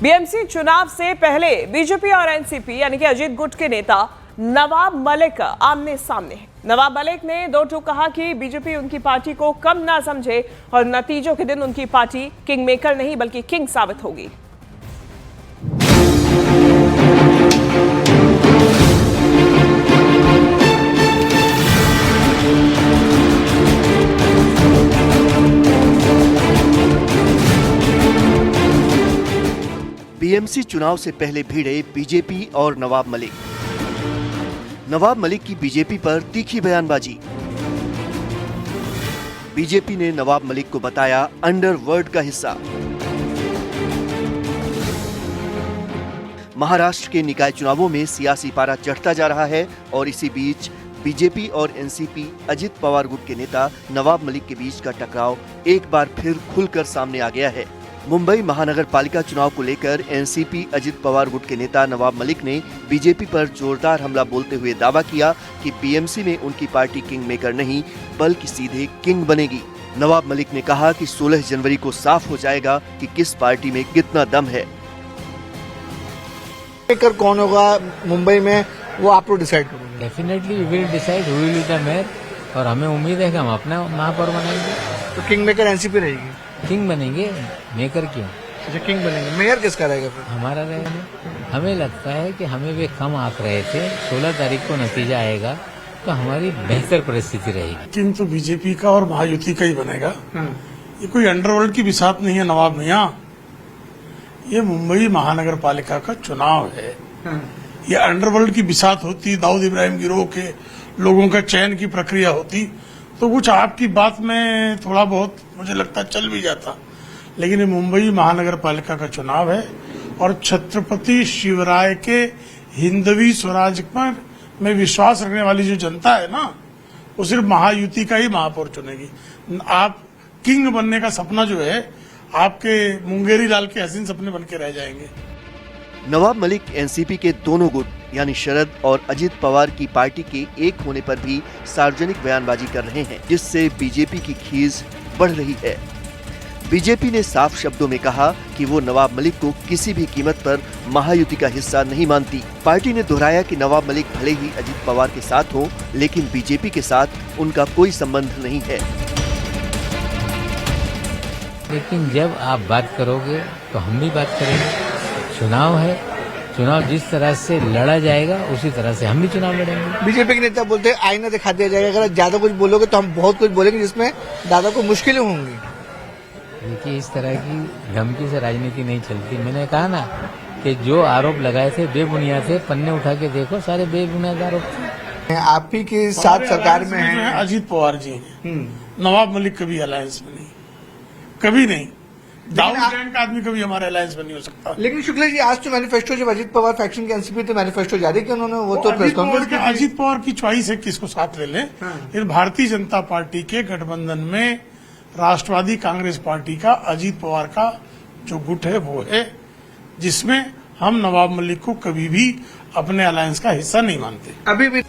BMC चुनाव से पहले बीजेपी और एनसीपी यानी कि अजीत गुट के नेता नवाब मलिक आमने सामने हैं। नवाब मलिक ने दो टूक कहा कि बीजेपी उनकी पार्टी को कम ना समझे और नतीजों के दिन उनकी पार्टी किंग मेकर नहीं बल्कि किंग साबित होगी। बीएमसी चुनाव से पहले भिड़े बीजेपी और नवाब मलिक। नवाब मलिक की बीजेपी पर तीखी बयानबाजी। बीजेपी ने नवाब मलिक को बताया अंडरवर्ल्ड का हिस्सा। महाराष्ट्र के निकाय चुनावों में सियासी पारा चढ़ता जा रहा है और इसी बीच बीजेपी और एनसीपी अजित पवार गुट के नेता नवाब मलिक के बीच का टकराव एक बार फिर खुलकर सामने आ गया है। मुंबई महानगर पालिका चुनाव को लेकर एनसीपी अजित पवार गुट के नेता नवाब मलिक ने बीजेपी पर जोरदार हमला बोलते हुए दावा किया कि बीएमसी में उनकी पार्टी किंग मेकर नहीं बल्कि सीधे किंग बनेगी। नवाब मलिक ने कहा कि 16 जनवरी को साफ हो जाएगा कि किस पार्टी में कितना दम है। मेकर कौन होगा मुंबई में वो आप लोग डिसाइड करोगे। Definitely we will decide who will be the mayor और हमें उम्मीद है कि हम अपना महापौर बनाएंगे। तो किंग मेकर एनसीपी रहेगी। किंग बनेंगे, मेकर क्यों? अच्छा किंग बनेंगे। मेयर किसका रहेगा फिर? हमारा रहेगा। हमें लगता है कि हमें वे कम आंक रहे थे। 16 तारीख को नतीजा आएगा तो हमारी बेहतर परिस्थिति रहेगी। किंग तो बीजेपी का और महायुति का ही बनेगा। ये कोई अंडरवर्ल्ड की बिसात नहीं है नवाब मियां। ये मुंबई महानगर पालिका का चुनाव है। ये अंडरवर्ल्ड की बिसात होती, दाऊद इब्राहिम गिरोह के लोगों का चयन की प्रक्रिया होती तो कुछ आपकी बात में थोड़ा बहुत मुझे लगता चल भी जाता, लेकिन ये मुंबई महानगर पालिका का चुनाव है और छत्रपति शिवराय के हिंदवी स्वराज पर में विश्वास रखने वाली जो जनता है ना, वो सिर्फ महायुति का ही महापौर चुनेगी। आप किंग बनने का सपना जो है आपके मुंगेरी लाल के हसीन सपने बन के रह जाएंगे। नवाब मलिक एनसीपी के दोनों गुट यानी शरद और अजित पवार की पार्टी के एक होने पर भी सार्वजनिक बयानबाजी कर रहे हैं, जिससे बीजेपी की खीज बढ़ रही है। बीजेपी ने साफ शब्दों में कहा कि वो नवाब मलिक को किसी भी कीमत पर महायुति का हिस्सा नहीं मानती। पार्टी ने दोहराया कि नवाब मलिक भले ही अजित पवार के साथ हो, लेकिन बीजेपी के साथ उनका कोई संबंध नहीं है। लेकिन जब आप बात करोगे तो हम भी बात करेंगे। चुनाव है, चुनाव जिस तरह से लड़ा जाएगा उसी तरह से हम भी चुनाव लड़ेंगे। बीजेपी के नेता बोलते हैं आईना दिखा दिया जाएगा, अगर ज्यादा कुछ बोलोगे तो हम बहुत कुछ बोलेंगे जिसमें दादा को मुश्किलें होंगी। देखिए, इस तरह की धमकी से राजनीति नहीं चलती। मैंने कहा ना कि जो आरोप लगाए थे बेबुनियाद थे, पन्ने उठा के देखो सारे बेबुनियाद आरोप थे। आप ही के साथ सरकार में है अजीत पवार जी हैं। नवाब मलिक कभी अलायंस में नहीं, कभी नहीं। दाऊद इब्राहिम का आदमी कभी हमारा अलायंस में नहीं हो सकता। लेकिन शुक्ला जी आज तो मैनिफेस्टो जब अजित पवार फैक्शन के एनसीपी तो मैनिफेस्टो जारी किया उन्होंने, वो तो प्रेस कॉन्फ्रेंस। अजित पवार की चॉइस है किसको साथ ले लें। लेकिन भारतीय जनता पार्टी के गठबंधन में राष्ट्रवादी कांग्रेस पार्टी का अजित पवार का जो गुट है वो है, जिसमें हम नवाब मलिक को कभी भी अपने अलायंस का हिस्सा नहीं मानते। अभी भी